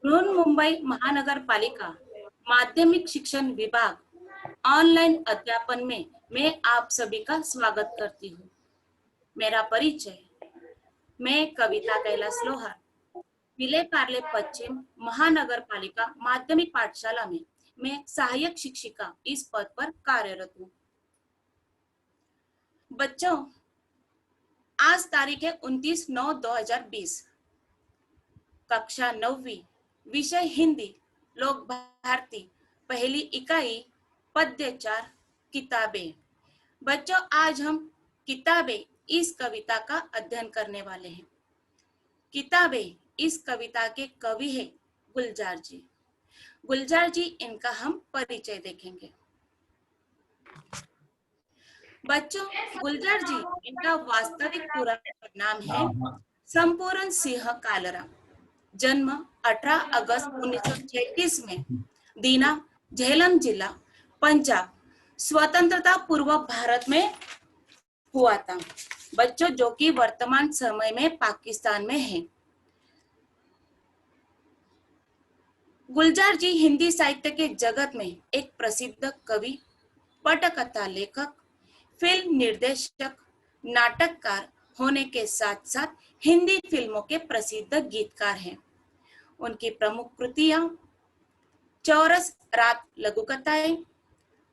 बृहन्मुंबई महानगर पालिका माध्यमिक शिक्षण विभाग ऑनलाइन अध्यापन में मैं आप सभी का स्वागत करती हूँ। मेरा परिचय, मैं कविता कैलाश लोहार विले पार्ले पश्चिम महानगर पालिका माध्यमिक पाठशाला में मैं सहायक शिक्षिका इस पद पर कार्यरत हूँ। बच्चों, आज तारीख है 29/9/2020। कक्षा 9वीं, विषय हिंदी, लोक भारती, पहली इकाई, पद्य 4, किताबें। बच्चों, आज हम किताबें इस कविता का अध्ययन करने वाले हैं। किताबें इस कविता के कवि है गुलजार जी। गुलजार जी, इनका हम परिचय देखेंगे। बच्चों, गुलजार जी, इनका वास्तविक पूरा नाम है संपूर्ण सिंह कालरा। जन्म 18 अगस्त 1933 में दीना, झेलम जिला, पंजाब, स्वतंत्रता पूर्व भारत में हुआ था। बच्चों, जो कि वर्तमान समय में पाकिस्तान में है। गुलजार जी हिंदी साहित्य के जगत में एक प्रसिद्ध कवि, पटकथा लेखक, फिल्म निर्देशक, नाटककार होने के साथ साथ हिंदी फिल्मों के प्रसिद्ध गीतकार हैं। उनकी प्रमुख कृतियां चौरस रात लघु कथाएं,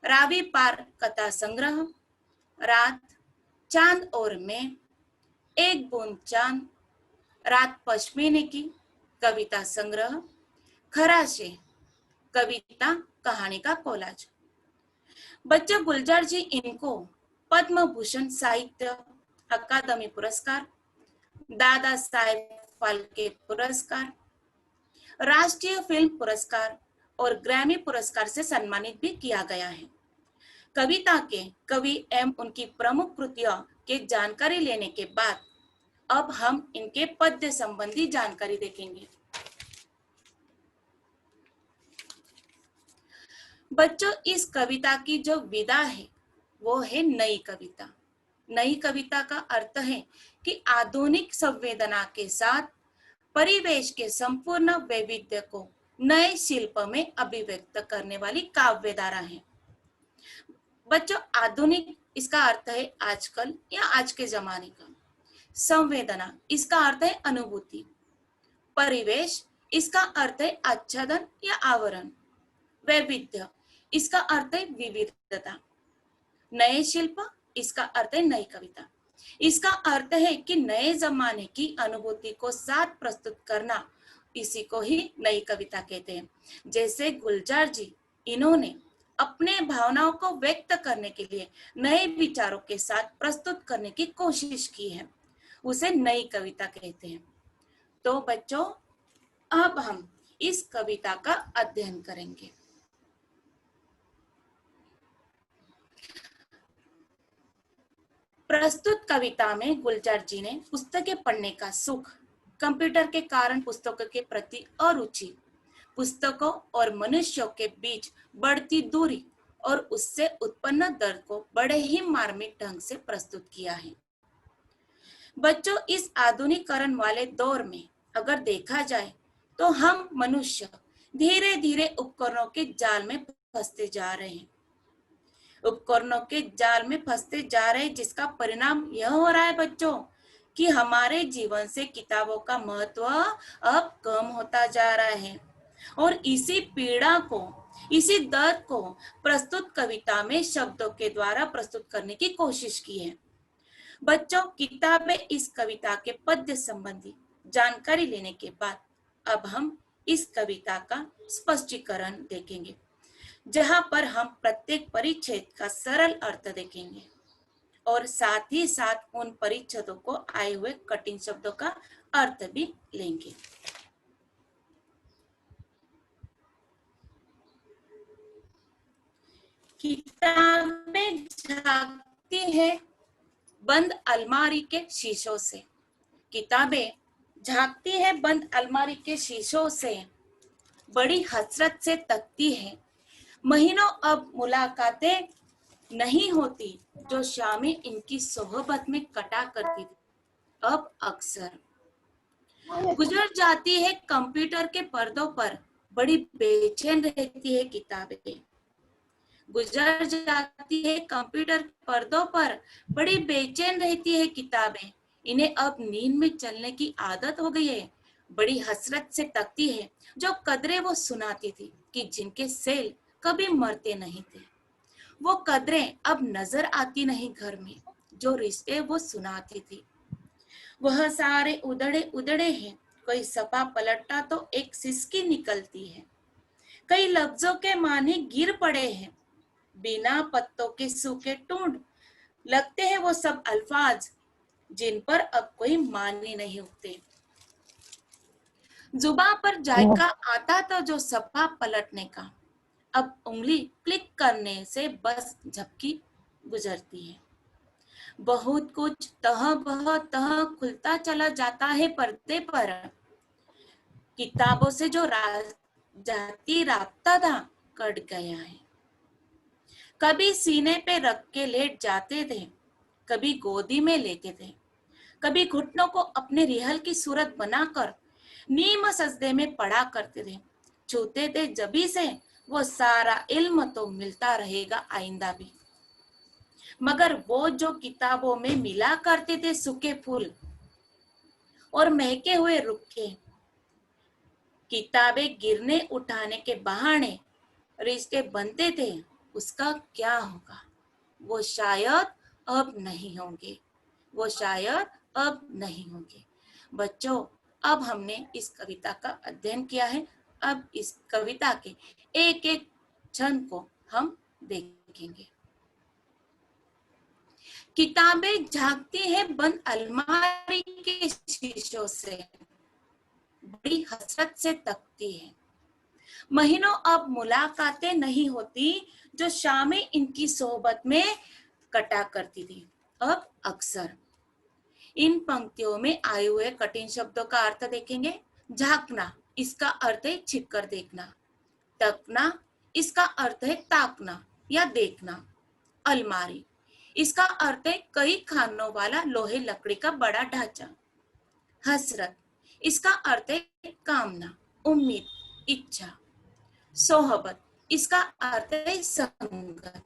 रावी पार कथा संग्रह, रात, चांद और मैं, एक बूंद चांद, रात पश्मीने की कविता संग्रह, खराशे कविता कहानी का कोलाज। बच्चों, गुलजार जी इनको पद्म भूषण साहित्य अकादमी पुरस्कार, दादा साहेब फाल्के पुरस्कार, राष्ट्रीय फिल्म पुरस्कार और ग्रैमी पुरस्कार से सम्मानित भी किया गया है। कविता के कवि एवं उनकी प्रमुख कृतियों के जानकारी लेने के बाद अब हम इनके पद्य संबंधी जानकारी देखेंगे। बच्चों, इस कविता की जो विधा है वो है नई कविता। नई कविता का अर्थ है कि आधुनिक संवेदना के साथ परिवेश के संपूर्ण वैविध्य को नए शिल्प में अभिव्यक्त करने वाली काव्यधारा है। बच्चों, आधुनिक इसका अर्थ है आजकल या आज के जमाने का। संवेदना इसका अर्थ है अनुभूति। परिवेश इसका अर्थ है आच्छादन या आवरण। वैविध्य इसका अर्थ है विविधता। नए शिल्प इसका अर्थ है नई कविता। इसका अर्थ है कि नए जमाने की अनुभूति को साथ प्रस्तुत करना, इसी को ही नई कविता कहते हैं। जैसे गुलजार जी, इन्होंने अपने भावनाओं को व्यक्त करने के लिए नए विचारों के साथ प्रस्तुत करने की कोशिश की है, उसे नई कविता कहते हैं। तो बच्चों, अब हम इस कविता का अध्ययन करेंगे। प्रस्तुत कविता में गुलजार जी ने पुस्तकें पढ़ने का सुख, कंप्यूटर के कारण पुस्तकों के प्रति अरुचि, पुस्तकों और मनुष्यों के बीच बढ़ती दूरी और उससे उत्पन्न दर्द को बड़े ही मार्मिक ढंग से प्रस्तुत किया है। बच्चों, इस आधुनिकीकरण वाले दौर में अगर देखा जाए तो हम मनुष्य धीरे धीरे उपकरणों के जाल में फंसते जा रहे हैं। उपकरणों के जाल में फंसते जा रहे हैं, जिसका परिणाम यह हो रहा है बच्चों कि हमारे जीवन से किताबों का महत्व अब कम होता जा रहा है। और इसी पीड़ा को, इसी दर्द को प्रस्तुत कविता में शब्दों के द्वारा प्रस्तुत करने की कोशिश की है। बच्चों, किताबें इस कविता के पद्य संबंधी जानकारी लेने के बाद अब हम इस कविता का स्पष्टीकरण देखेंगे, जहां पर हम प्रत्येक परिच्छेद का सरल अर्थ देखेंगे और साथ ही साथ उन परिच्छेदों को आए हुए कठिन शब्दों का अर्थ भी लेंगे। किताबें झांकती है बंद अलमारी के शीशों से। किताबें झांकती है बंद अलमारी के शीशों से, बड़ी हसरत से तकती है। महीनों अब मुलाकातें नहीं होती जो शामें इनकी सोहबत में कटा करती थी, अब अक्सर। गुजर जाती है कंप्यूटर के पर्दों पर, बड़ी बेचैन रहती है किताबें। गुजर जाती है कंप्यूटर के पर्दों पर, बड़ी बेचैन रहती है किताबें। इन्हें अब नींद में चलने की आदत हो गई है। बड़ी हसरत से तकती है जो कदरें वो सुनाती थी कि जिनके सेल कभी मरते नहीं थे। वो कदरें अब नजर आती नहीं घर में, जो रिश्ते वो सुनाती थी। वह सारे उधड़े उधड़े हैं। कोई सपा पलटता तो एक सिसकी निकलती है। कई लफ्जों के माने गिर पड़े हैं, बिना पत्तों के सूखे टूंड। लगते हैं वो सब अल्फाज जिन पर अब कोई माने नहीं उठते। जुबां पर जायका आता था जो सपा पलटने का, अब उंगली क्लिक करने से बस झपकी गुजरती है। बहुत कुछ तह बह तह खुलता चला जाता है पर्दे पर। किताबों से जो जाती राबता था कट गया है। कभी सीने पे रख के लेट जाते थे, कभी गोदी में लेते थे, कभी घुटनों को अपने रिहल की सूरत बनाकर नीम सजदे में पड़ा करते थे। छूते थे जबी से वो सारा इल्म तो मिलता रहेगा आइंदा भी। मगर वो जो किताबों में मिला करते थे सूखे फूल और महके हुए रुखे, किताबें गिरने उठाने के बहाने रिश्ते बनते थे, उसका क्या होगा? वो शायद अब नहीं होंगे, वो शायद अब नहीं होंगे। बच्चों, अब हमने इस कविता का अध्ययन किया है। अब इस कविता के एक एक छंद को हम देखेंगे। किताबें झांकती हैं बंद अलमारी के शीशों से, बड़ी हसरत से तकती है। महीनों अब मुलाकातें नहीं होती जो शामें इनकी सोहबत में कटा करती थी, अब अक्सर। इन पंक्तियों में आए हुए कठिन शब्दों का अर्थ देखेंगे। झांकना, इसका अर्थ है छिप कर देखना। तकना, इसका अर्थ है ताकना या देखना। अलमारी, इसका अर्थ है कई खानों वाला लोहे लकड़ी का बड़ा ढांचा। हसरत, इसका अर्थ है कामना, उम्मीद, इच्छा। सोहबत, इसका अर्थ है संगत।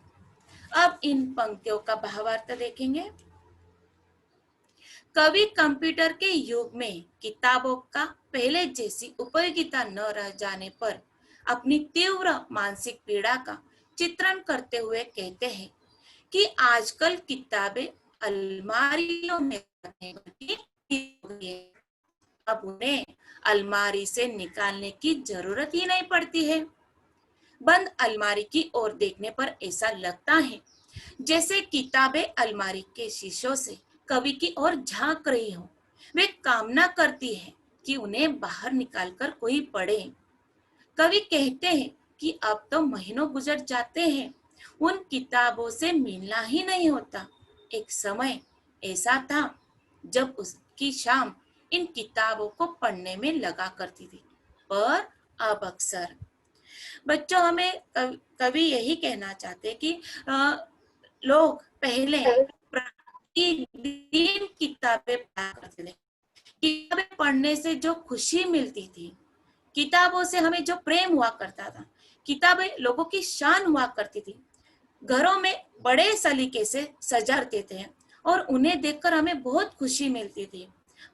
अब इन पंक्तियों का भावार्थ देखेंगे। कवि कंप्यूटर के युग में किताबों का पहले जैसी उपयोगिता न रह जाने पर अपनी तीव्र मानसिक पीड़ा का चित्रण करते हुए कहते हैं कि आजकल किताबें अलमारियों में रखने की, अब उन्हें अलमारी से निकालने की जरूरत ही नहीं पड़ती है। बंद अलमारी की ओर देखने पर ऐसा लगता है जैसे किताबें अलमारी के शीशों से कवि की ओर झांक रही हो। वे कामना करती है कि उन्हें बाहर निकालकर कोई पढ़े। कवि कहते हैं कि अब तो महीनों गुजर जाते हैं, उन किताबों से मिलना ही नहीं होता। एक समय ऐसा था जब उसकी शाम इन किताबों को पढ़ने में लगा करती थी, पर अब अक्सर। बच्चों, हमें कवि यही कहना चाहते कि लोग पहले प्रतिदिन किताबें पढ़ा करते थे। किताबें पढ़ने से जो खुशी मिलती थी, किताबों से हमें जो प्रेम हुआ करता था, किताबें लोगों की शान हुआ करती थी। घरों में बड़े सलीके से सजाते थे और उन्हें देखकर हमें बहुत खुशी मिलती थी।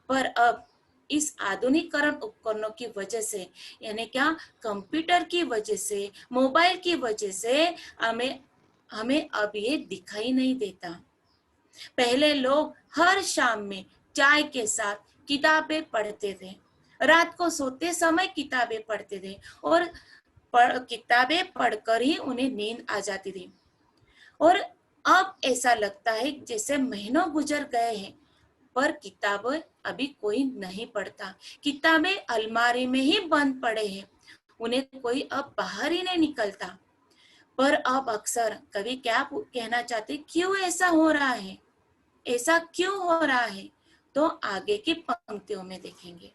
पर अब इस आधुनिकीकरण उपकरणों की वजह से, यानी क्या, कंप्यूटर की वजह से, मोबाइल की वजह से हमें हमें अब ये दिखाई नहीं देता। पहले लोग हर शाम में चाय के साथ किताबें पढ़ते थे, रात को सोते समय किताबें पढ़ते थे और किताबें पढ़कर ही उन्हें नींद आ जाती थी। और अब ऐसा लगता है जैसे महीनों गुजर गए हैं, पर किताबें अभी कोई नहीं पढ़ता। किताबें अलमारी में ही बंद पड़े हैं, उन्हें कोई अब बाहर ही नहीं निकलता। पर अब अक्सर कवि क्या कहना चाहते, क्यों ऐसा हो रहा है, ऐसा क्यों हो रहा है? तो आगे की पंक्तियों में देखेंगे।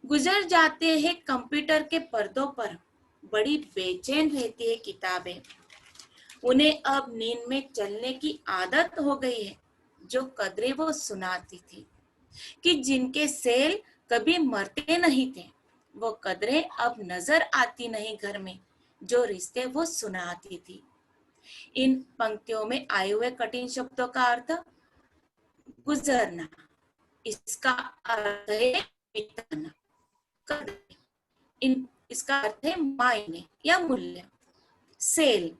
गुजर जाते हैं कंप्यूटर के पर्दों पर, बड़ी बेचैन रहती है किताबें। उन्हें अब नींद में चलने की आदत हो गई है, जो कदरें वो सुनाती थी। कि जिनके सेल कभी मरते नहीं थे, वो कदरें अब नजर आती नहीं घर में, जो रिश्ते वो सुनाती थी। इन पंक्तियों में आए हुए कठिन शब्दों का अर्थ गुजरना, इसका अर्थ है बिताना, कदर, इन इसका अर्थ है मायने या मूल्य। सेल,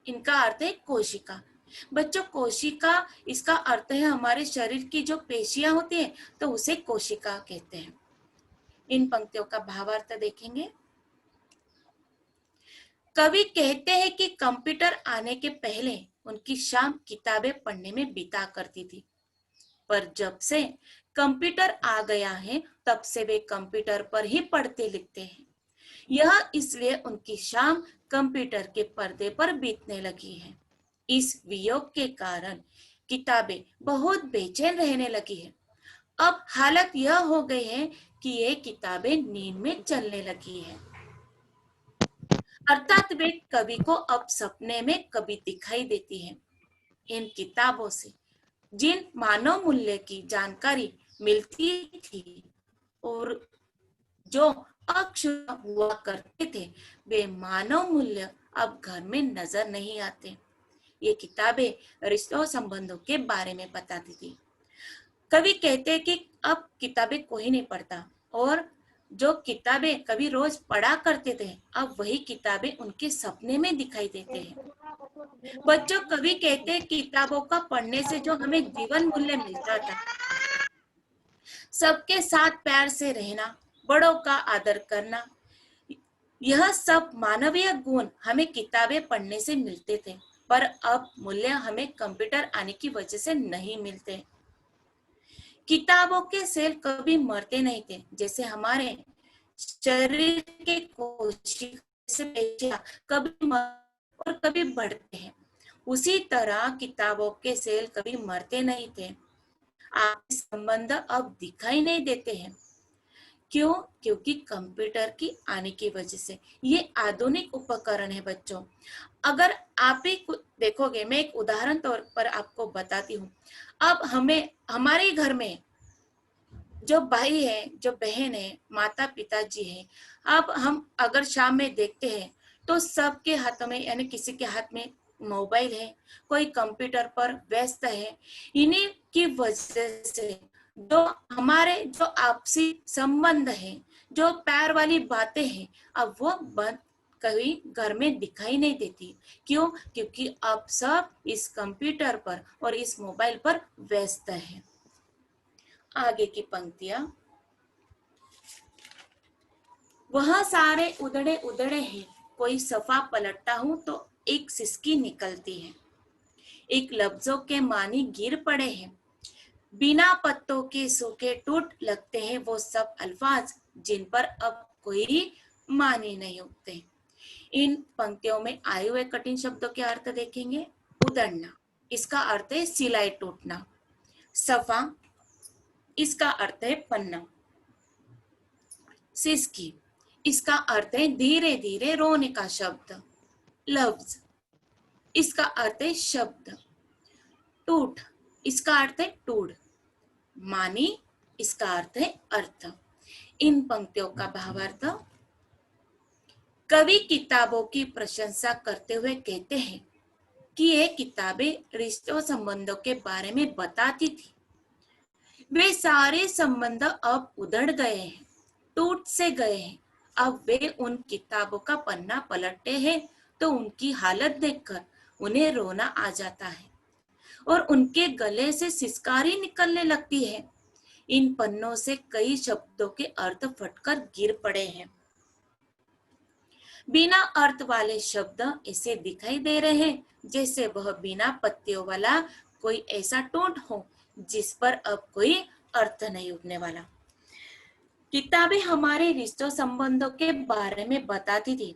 इनका अर्थ है कोशिका। बच्चों, कोशिका इसका अर्थ है हमारे शरीर की जो पेशियां होती है, तो उसे कोशिका कहते हैं। इन पंक्तियों का भावार्थ देखेंगे। कवि कहते हैं कि कंप्यूटर आने के पहले उनकी शाम किताबें पढ़ने में बिता करती थी, पर जब से कंप्यूटर आ गया है तब से वे कंप्यूटर पर ही पढ़ते लिखते हैं। यह इसलिए उनकी शाम कंप्यूटर के पर्दे पर बीतने लगी है। इस वियोग के कारण किताबें बहुत बेचैन रहने लगी है। अब हालत यह हो गई है कि ये किताबें नींद में चलने लगी है। अर्थात वे कवि को अब सपने में कभी दिखाई देती है। इन किताबों से जिन मानव मूल्य की जानकारी मिलती थी और जो अक्षुण्ण हुआ करते थे, वे मानव मूल्य अब घर में नजर नहीं आते। ये किताबें रिश्तों संबंधों के बारे में बताती थी। कवि कहते हैं कि अब किताबें कोई नहीं पढ़ता, और जो किताबें कभी रोज पढ़ा करते थे, अब वही किताबें उनके सपने में दिखाई देते हैं। बच्चों, कवि कहते हैं किताबों का पढ़ने से जो हमें जीवन मूल्य मिलता था, सबके साथ प्यार से रहना, बड़ों का आदर करना, यह सब मानवीय गुण हमें किताबें पढ़ने से मिलते थे, पर अब मूल्य हमें कंप्यूटर आने की वजह से नहीं मिलते। किताबों के सेल कभी मरते नहीं थे, जैसे हमारे शरीर के कोशिका से पेशियां कभी और कभी बढ़ते हैं, उसी तरह किताबों के सेल कभी मरते नहीं थे। आपसी संबंध अब दिखाई नहीं देते हैं। क्यों? क्योंकि कंप्यूटर की आने की वजह से। ये आधुनिक उपकरण है बच्चों। अगर आप ही देखोगे, मैं एक उदाहरण तौर पर आपको बताती हूँ। अब हमें हमारे घर में जो भाई है, जो बहन है, माता पिताजी है, अब हम अगर शाम में देखते हैं तो सबके हाथों में, यानी किसी के हाथ में मोबाइल है, कोई कंप्यूटर पर व्यस्त है। इन्हीं की वजह से जो हमारे जो आपसी संबंध है, जो प्यार वाली बातें हैं, अब वो बंद कभी घर में दिखाई नहीं देती। क्यों? क्योंकि अब सब इस कंप्यूटर पर और इस मोबाइल पर व्यस्त है। आगे की पंक्तियां। वह सारे उधड़े उधड़े हैं, कोई सफा पलटता हूं तो एक सिसकी निकलती है। एक लफ्जों के मानी गिर पड़े हैं, बिना पत्तों के सूखे टूट लगते हैं वो सब अल्फाज जिन पर अब कोई मानी नहीं उगते। इन पंक्तियों में आए हुए कठिन शब्दों के अर्थ देखेंगे। उधड़ना, इसका अर्थ है सिलाई टूटना। सफा, इसका अर्थ है पन्ना। सिसकी, इसका अर्थ है धीरे धीरे रोने का शब्द। लफ्ज, इसका अर्थ है शब्द। टूट, इसका अर्थ है टूट। मानी, इसका अर्थ है अर्थ। इन पंक्तियों का भावार्थ। कवि किताबों की प्रशंसा करते हुए कहते हैं कि ये किताबें रिश्तों संबंधों के बारे में बताती थी। वे सारे संबंध अब उधड़ गए हैं, टूट से गए हैं। अब वे उन किताबों का पन्ना पलटते हैं तो उनकी हालत देखकर उन्हें रोना आ जाता है और उनके गले से सिसकारी निकलने लगती है। इन पन्नों से कई शब्दों के अर्थ फटकर गिर पड़े हैं। बिना अर्थ वाले शब्द ऐसे दिखाई दे रहे हैं जैसे वह बिना पत्तियों वाला कोई ऐसा टूट हो जिस पर अब कोई अर्थ नहीं उगने वाला। किताबें हमारे रिश्तों संबंधों के बारे में बताती थी,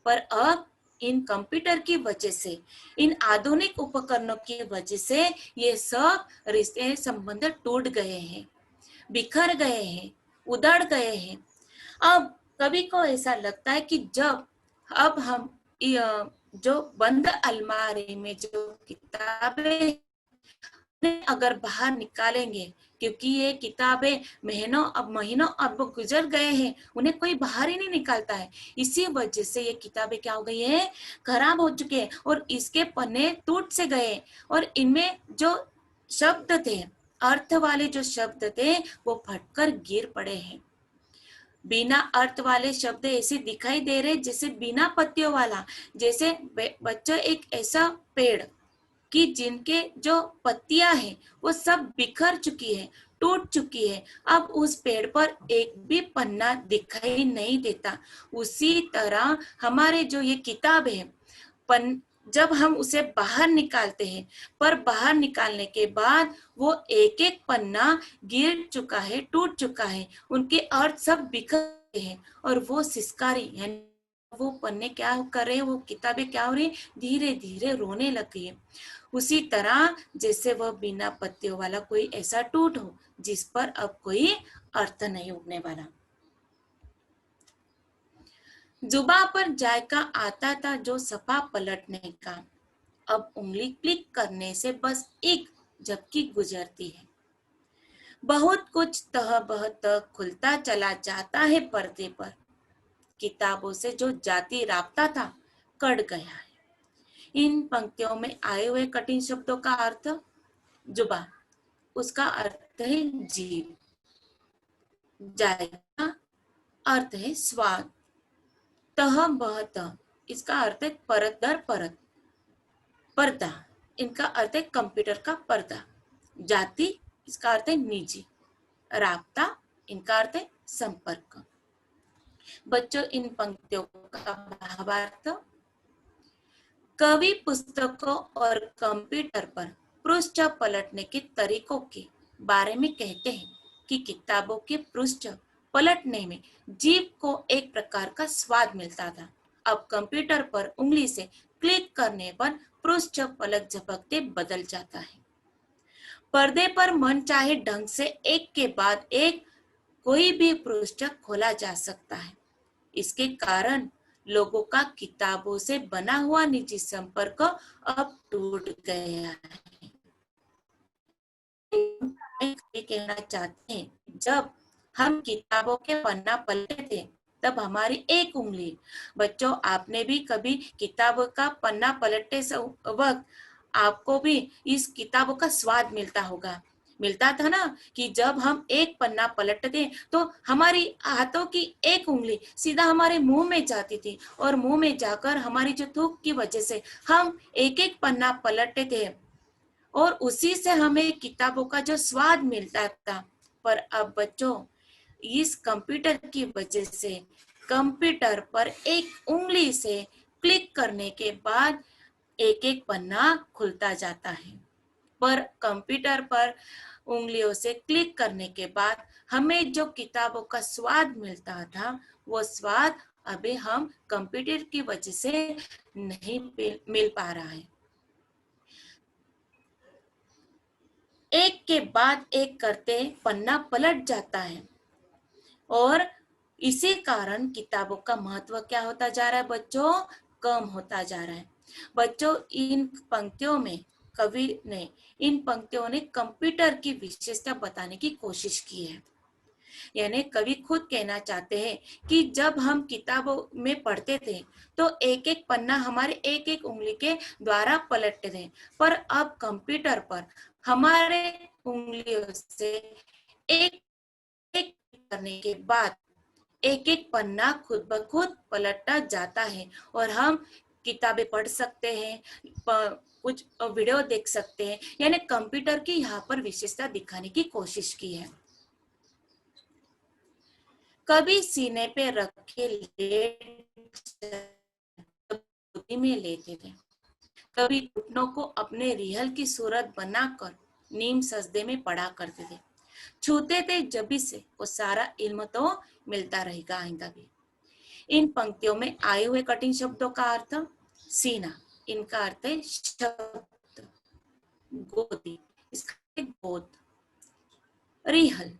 पर अब इन कंप्यूटर की वजह से, इन आधुनिक उपकरणों की वजह से ये सब रिश्ते संबंध टूट गए हैं, बिखर गए हैं, उधड़ गए हैं। अब कभी को ऐसा लगता है कि जब अब हम जो बंद अलमारी में जो किताबें अगर बाहर निकालेंगे, क्योंकि ये किताबें महीनों अब गुजर गए हैं, उन्हें कोई बाहर ही नहीं निकालता है। इसी वजह से ये किताबें क्या हो गई है, खराब हो चुके हैं और इसके पन्ने टूट से गए और इनमें जो शब्द थे, अर्थ वाले जो शब्द थे, वो फटकर गिर पड़े हैं। बिना अर्थ वाले शब्द ऐसे दिखाई दे रहे जैसे बिना पत्तियों वाला, जैसे बच्चों एक ऐसा पेड़ कि जिनके जो पत्तियां हैं वो सब बिखर चुकी है, टूट चुकी है। अब उस पेड़ पर एक भी पन्ना दिखाई नहीं देता। उसी तरह हमारे जो ये किताब है, जब हम उसे बाहर निकालते हैं, पर बाहर निकालने के बाद वो एक एक पन्ना गिर चुका है, टूट चुका है, उनके अर्थ सब बिखर गए हैं और वो सिसकारी यानी वो पन्ने क्या कर रहे हैं, वो किताबें क्या हो रही, धीरे धीरे रोने लग गई है। उसी तरह जैसे वह बिना पत्तियों वाला कोई ऐसा टूट हो जिस पर अब कोई अर्थ नहीं उगने वाला। जुबा पर जायका आता था जो सफा पलटने का, अब उंगली क्लिक करने से बस एक झपकी गुजरती है। बहुत कुछ तह बह तक खुलता चला जाता है पर्दे पर, किताबों से जो जाती राबता था कट गया है। इन पंक्तियों में आए हुए कठिन शब्दों का अर्थ, जुबा उसका अर्थ है जीव, जायका अर्थ है स्वाद, तह बह तह इसका अर्थ है परत दर परत, पर्दा इनका अर्थ है कंप्यूटर का पर्दा, जाति इसका अर्थ है निजी, राबता इनका अर्थ है संपर्क। बच्चों इन पंक्तियों का भावार्थ, कवि पुस्तकों और कंप्यूटर पर पृष्ठ पलटने के तरीकों के बारे में कहते हैं कि किताबों के पृष्ठ पलटने में जीभ को एक प्रकार का स्वाद मिलता था। अब कंप्यूटर पर उंगली से क्लिक करने पर पृष्ठ पलक झपकते बदल जाता है। पर्दे पर मन चाहे ढंग से एक के बाद एक कोई भी पृष्ठ खोला जा सकता है। इसके कारण लोगों का किताबों से बना हुआ निजी संपर्क अब टूट गया है। कहना चाहते हैं, जब हम किताबों के पन्ना पलटे थे तब हमारी एक उंगली, बच्चों आपने भी कभी किताबों का पन्ना पलटते वक्त आपको भी इस किताबों का स्वाद मिलता था ना, कि जब हम एक पन्ना पलटते तो हमारी हाथों की एक उंगली सीधा हमारे मुंह में जाती थी और मुंह में जाकर हमारी जो थूक की वजह से हम एक एक पन्ना पलटते थे और उसी से हमें किताबों का जो स्वाद मिलता था। पर अब बच्चों इस कंप्यूटर की वजह से कंप्यूटर पर एक उंगली से क्लिक करने के बाद एक एक पन्ना खुलता जाता है, पर कंप्यूटर पर उंगलियों से क्लिक करने के बाद हमें जो किताबों का स्वाद मिलता था वो स्वाद अभी हम कंप्यूटर की वजह से नहीं मिल पा रहा है। एक के बाद एक करते पन्ना पलट जाता है और इसी कारण किताबों का महत्व क्या होता जा रहा है बच्चों, कम होता जा रहा है। बच्चों इन पंक्तियों में कवि ने इन पंक्तियों ने कंप्यूटर की विशेषता बताने की कोशिश की है। यानी कवि खुद कहना चाहते हैं कि जब हम किताबों में पढ़ते थे तो एक एक पन्ना हमारे एक एक उंगली के द्वारा पलटते थे, पर अब कंप्यूटर पर हमारे उंगलियों से एक एक करने के बाद एक एक पन्ना खुद ब खुद पलटा जाता है और हम किताबें पढ़ सकते हैं, कुछ वीडियो देख सकते हैं। यानी कंप्यूटर की यहाँ पर विशेषता दिखाने की कोशिश की है। कभी सीने पे रखे में लेते थे, कभी घुटनों को अपने रिहल की सूरत बनाकर नीम सजदे में पढ़ा करते थे। छूते थे जबी से वो सारा इल्म तो मिलता रहेगा आइंदा भी। इन पंक्तियों में आए हुए कठिन शब्दों का अर्थ, सीना इनका अर्थ है शब्द, गोदी इसका गोद, रिहल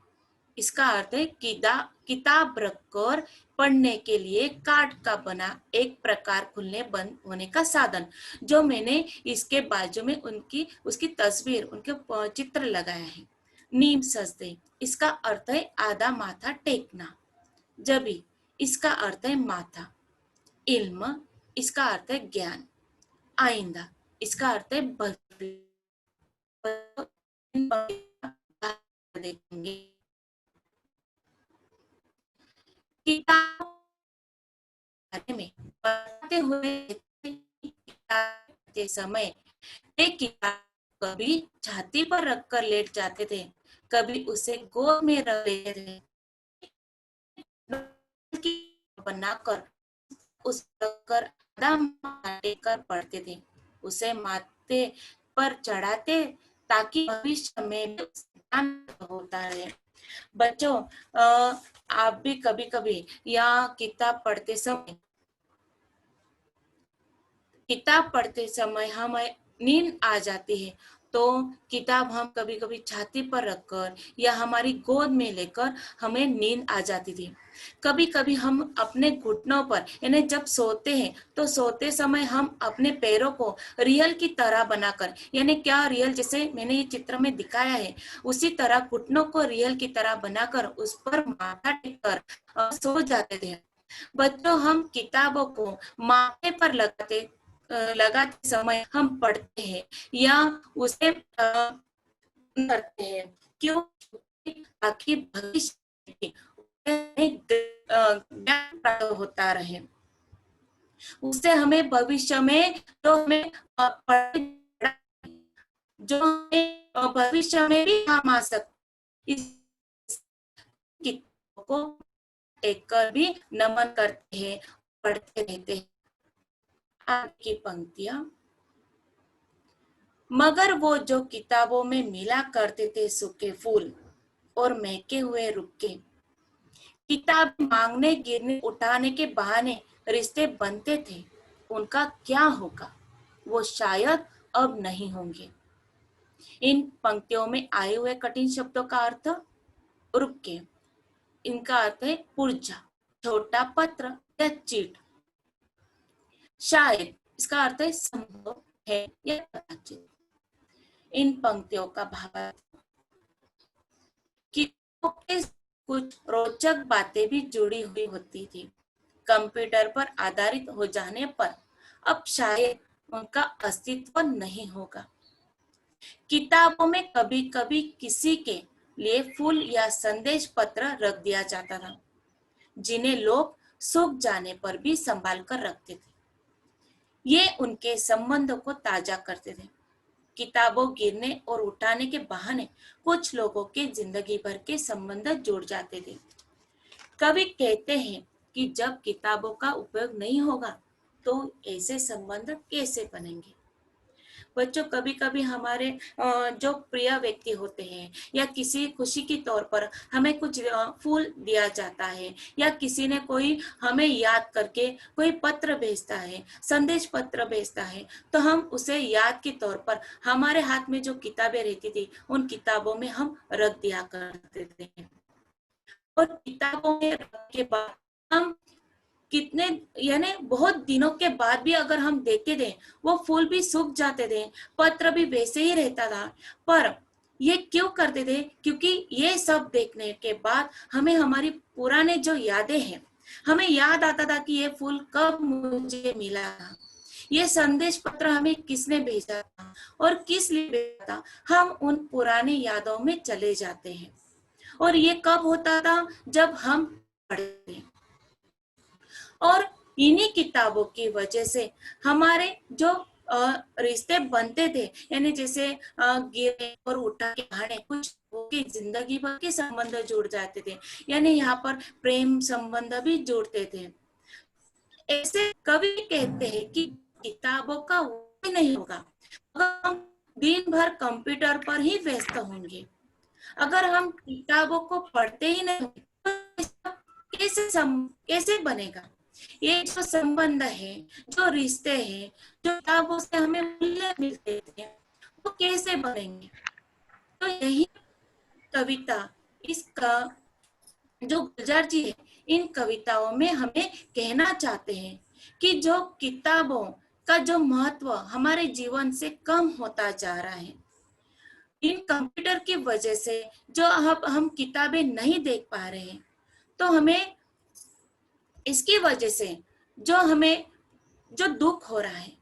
इसका अर्थ है किताब रखकर पढ़ने के लिए काठ का बना एक प्रकार खुलने बंद होने का साधन। जो मैंने इसके बाजू में उसकी तस्वीर, उनके चित्र लगाया है। नीम सजदे, इसका अर्थ है आधा माथा टेकना। जबी, इसका अर्थ है माथा। इल्म, इसका अर्थ है ज्ञान। आइंदा, इसका अर्थ है भविष्य। देखेंगे किताब बारे में बताते हुए के समय एक किताब कभी छाती पर रखकर लेट जाते थे, कभी उसे गोद में रख लेते थे, बनाकर उस रखकर कर पढ़ते थे, उसे माथे पर चढ़ाते ताकि भविष्य में होता रहे। बच्चों, आप भी कभी कभी या किताब पढ़ते समय हमें नींद आ जाती है, तो किताब हम कभी कभी छाती पर रखकर या हमारी गोद में लेकर हमें नींद आ जाती थी। कभी कभी हम अपने घुटनों पर, यानी जब सोते हैं तो सोते समय हम अपने पैरों को रियल की तरह बनाकर, यानी क्या रियल जैसे मैंने ये चित्र में दिखाया है उसी तरह घुटनों को रियल की तरह बनाकर उस पर माथा टेककर सो जाते थे। बच्चों, हम किताबों को माथे पर लगाते समय हम पढ़ते हैं या उसे करते हैं, क्यों? ताकि भविष्य में ज्ञान प्राप्त होता रहे, उससे हमें भविष्य में जो हमें भविष्य में भी काम आ सकते, इस किताबों को टेककर भी नमन करते हैं, पढ़ते रहते हैं। आगे की पंक्तियां, मगर वो जो किताबों में मिला करते थे सूखे फूल और महके हुए रुक्के, किताब मांगने गिरने उठाने के बहाने रिश्ते बनते थे, उनका क्या होगा? वो शायद अब नहीं होंगे। इन पंक्तियों में आए हुए कठिन शब्दों का अर्थ, रुक्के, इनका अर्थ है पुर्जा, छोटा पत्र या चिट। शायद, इसका अर्थ है संभव है या कदाचित। इन पंक्तियों का भावार्थ, कुछ रोचक बातें भी जुड़ी हुई होती थी। कंप्यूटर पर आधारित हो जाने पर अब शायद उनका अस्तित्व नहीं होगा। किताबों में कभी कभी किसी के लिए फूल या संदेश पत्र रख दिया जाता था, जिन्हें लोग सूख जाने पर भी संभाल कर रखते थे। ये उनके संबंधों को ताजा करते थे। किताबों गिरने और उठाने के बहाने कुछ लोगों के जिंदगी भर के संबंध जुड़ जाते थे। कवि कहते हैं कि जब किताबों का उपयोग नहीं होगा तो ऐसे संबंध कैसे बनेंगे। बच्चों, कभी कभी हमारे जो प्रिय व्यक्ति होते हैं या किसी खुशी के तौर पर हमें कुछ फूल दिया जाता है, या किसी ने कोई हमें याद करके कोई पत्र भेजता है, संदेश पत्र भेजता है, तो हम उसे याद के तौर पर हमारे हाथ में जो किताबें रहती थी उन किताबों में हम रख दिया करते थे। और किताबों में रखने के बाद हम कितने, यानी बहुत दिनों के बाद भी अगर हम देखते थे वो फूल भी सूख जाते थे, पत्र भी वैसे ही रहता था। पर ये क्यों करते थे? क्योंकि ये सब देखने के बाद हमें हमारी पुराने जो यादें हैं, हमें याद आता था कि ये फूल कब मुझे मिला था, ये संदेश पत्र हमें किसने भेजा था और किस लिए भेजा था। हम उन पुरानी यादों में चले जाते हैं। और ये कब होता था? जब हम पढ़ते थे। और इन्हीं किताबों की वजह से हमारे जो रिश्ते बनते थे, यानी जैसे गिरे और उठा के भाड़े, कुछ की जिंदगी भर के संबंध जुड़ जाते थे, यानी यहाँ पर प्रेम संबंध भी जुड़ते थे। ऐसे कवि कहते हैं कि किताबों का वो नहीं होगा अगर हम दिन भर कंप्यूटर पर ही व्यस्त होंगे। अगर हम किताबों को पढ़ते ही नहीं तो कैसे बनेगा? ये जो संबंध है, जो रिश्ते हैं, जो किताबों से हमें मूल्य मिलते थे, वो कैसे बनेंगे? तो यही कविता इसका जो गुलजार जी है इन कविताओं में हमें कहना चाहते हैं कि जो किताबों का जो महत्व हमारे जीवन से कम होता जा रहा है, इन कंप्यूटर की वजह से जो अब हम किताबें नहीं देख पा रहे हैं, तो हमें इसकी वजह से जो हमें जो दुख हो रहा है,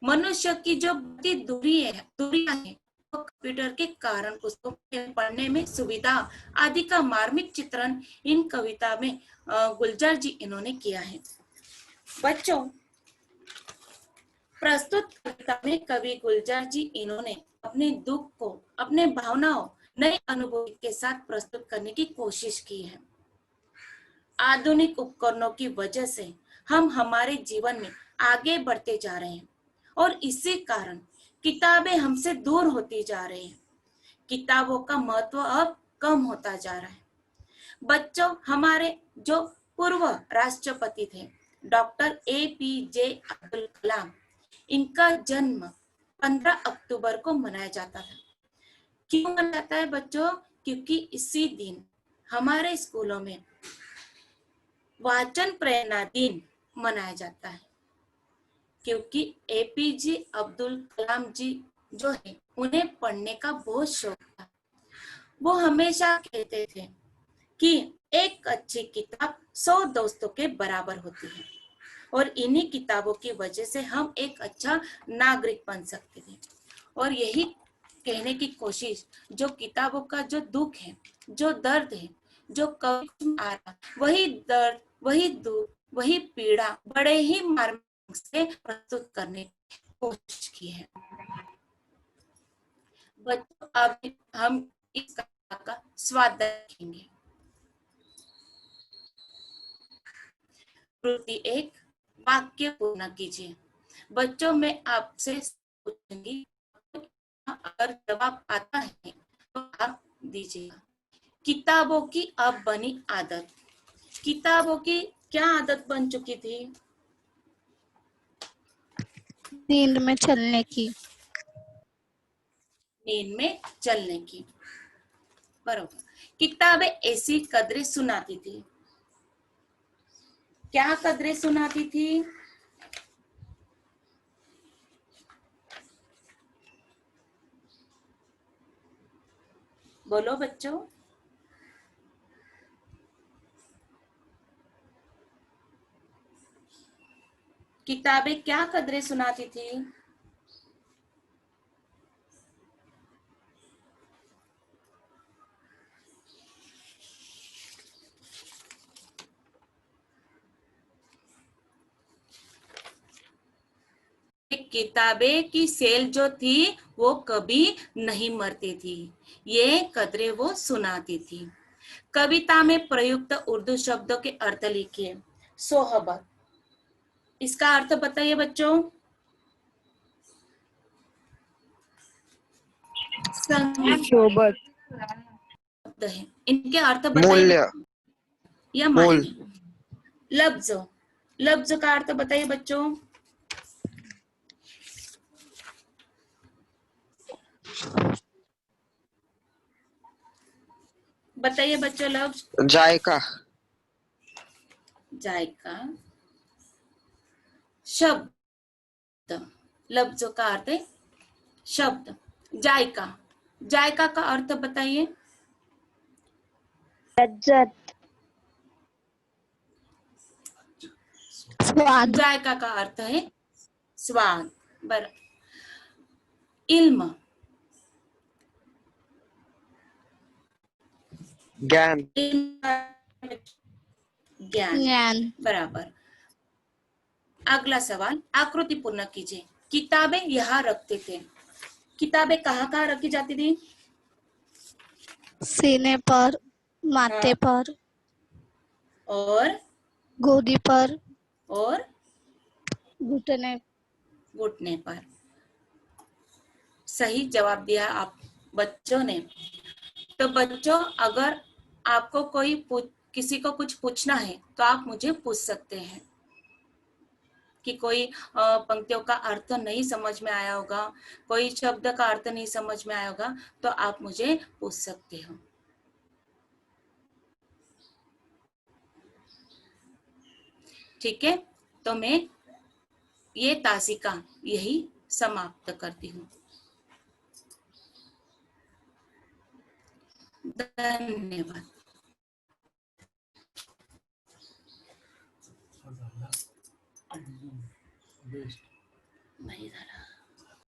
मनुष्य की जो बढ़ती दूरियां है, वो कंप्यूटर के कारण पुस्तकों के पढ़ने में सुविधा आदि का मार्मिक चित्रण इन कविता में गुलजार जी इन्होंने किया है। बच्चों, प्रस्तुत कविता में कवि गुलजार जी इन्होंने अपने दुख को, अपने भावनाओं, नए अनुभूति के साथ प्रस्तुत करने की कोशिश की है। आधुनिक उपकरणों की वजह से हम हमारे जीवन में आगे बढ़ते जा रहे हैं और इसी कारण किताबें हमसे दूर होती जा रही हैं। किताबों का महत्व अब कम होता जा रहा है। बच्चों, हमारे जो पूर्व राष्ट्रपति थे डॉक्टर APJ अब्दुल कलाम, इनका जन्म 15 अक्टूबर को मनाया जाता था। क्यों मनाया जाता है बच्चों? क्योंकि इसी दिन हमारे स्कूलों में वाचन प्रेरणा दिन मनाया जाता है। क्योंकि APJ अब्दुल कलाम जी जो है उन्हें पढ़ने का बहुत शौक था। वो हमेशा कहते थे कि एक अच्छी किताब 100 दोस्तों के बराबर होती है और इन्हीं किताबों की वजह से हम एक अच्छा नागरिक बन सकते थे। और यही कहने की कोशिश, जो किताबों का जो दुख है, जो दर्द है, जो कवि में आ रहा, वही दर्द, वही दुख, वही पीड़ा बड़े ही मार्मिक से प्रस्तुत करने की कोशिश की है। बच्चों, अब हम इस कविता का स्वाद देखेंगे। कृति 1, वाक्य पूर्ण कीजिए। बच्चों, मैं आपसे पूछूंगी, अगर जवाब आता है तो आप दीजिएगा। किताबों की अब बनी आदत। किताबों की क्या आदत बन चुकी थी? नींद में चलने की। नींद में चलने की, बरोबर। किताबें ऐसी कदरें सुनाती थी। क्या कदरें सुनाती थी? बोलो बच्चों। किताबें क्या कदरें सुनाती थी? किताबें की सेल जो थी वो कभी नहीं मरती थी। ये कदरें वो सुनाती थी। कविता में प्रयुक्त उर्दू शब्दों के अर्थ लिखिए। सोहबत, इसका अर्थ बताइए बच्चों। सोबत, शब्द है, इनके अर्थ बताइए मूल्य, या मूल, मायने। लफ्ज, लफ्ज का अर्थ बताइए बच्चों। बताइए बच्चों लफ्ज। जायका, जायका। शब्द, लफ्जों का अर्थ है शब्द। जायका, जायका का अर्थ बताइए। लज्जत, स्वाद, जायका का अर्थ है स्वाद। बर इल्म, ज्ञान, ज्ञान, ज्ञान, बराबर। अगला सवाल आकृति पूर्ण कीजिए। किताबें यहाँ रखते थे। किताबें कहाँ कहाँ रखी जाती थी? सीने पर, माथे पर, और गोदी पर, और घुटने, घुटने पर। सही जवाब दिया आप बच्चों ने। तो बच्चों, अगर आपको किसी को कुछ पूछना है तो आप मुझे पूछ सकते हैं कि कोई पंक्तियों का अर्थ नहीं समझ में आया होगा, कोई शब्द का अर्थ नहीं समझ में आया होगा, तो आप मुझे पूछ सकते हो। ठीक है, तो मैं ये तासिका यही समाप्त करती हूँ। धन्यवाद।